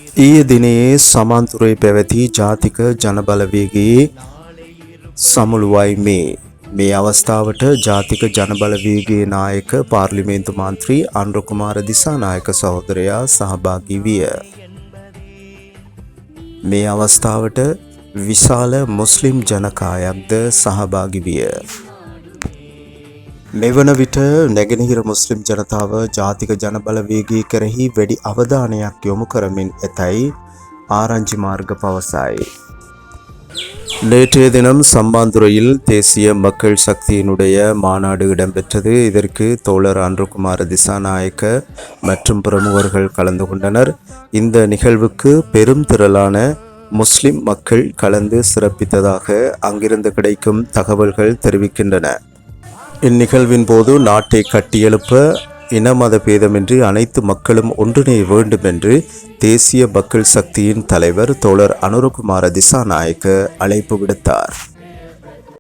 ඊයේ දිනේ සමන්තුරේ පැවති ජාතික ජනබලවේගයේ සමුළුවයි මේ අවස්ථාවට ජාතික ජනබලවේගයේ නායක පාර්ලිමේන්තු මන්ත්‍රී අනුර කුමාර දිසානායක සහෝදරයා සහභාගී විය. මේ අවස්ථාවට විශාල මුස්ලිම් ජනකායක්ද සහභාගී විය. මෙවන විට නැගෙනහිර මුස්ලිම් ජනතාව ජාතික ජනබලවේගය කෙරෙහි වැඩි අවධානයක් යොමු කරමින් ඇතැයි ஆராய்ச்சி மார்க்க பவசாய். நேற்றைய தினம் சம்பாந்துறையில் தேசிய மக்கள் சக்தியினுடைய மாநாடு இடம்பெற்றது. இதற்கு தோழர் அன்ருகுமார திசாநாயக்க மற்றும் பிரமுகர்கள் கலந்து கொண்டனர். இந்த நிகழ்வுக்கு பெரும் திரளான முஸ்லிம் மக்கள் கலந்து சிறப்பித்ததாக அங்கிருந்து கிடைக்கும் தகவல்கள் தெரிவிக்கின்றன. இந்நிகழ்வின் போது நாட்டை கட்டியெழுப்ப இன மத பேதமின்றி அனைத்து மக்களும் ஒன்றிணைய வேண்டும் என்று தேசிய மக்கள் சக்தியின் தலைவர் தோழர் அனுரகுமார திசாநாயக்க அழைப்பு விடுத்தார்.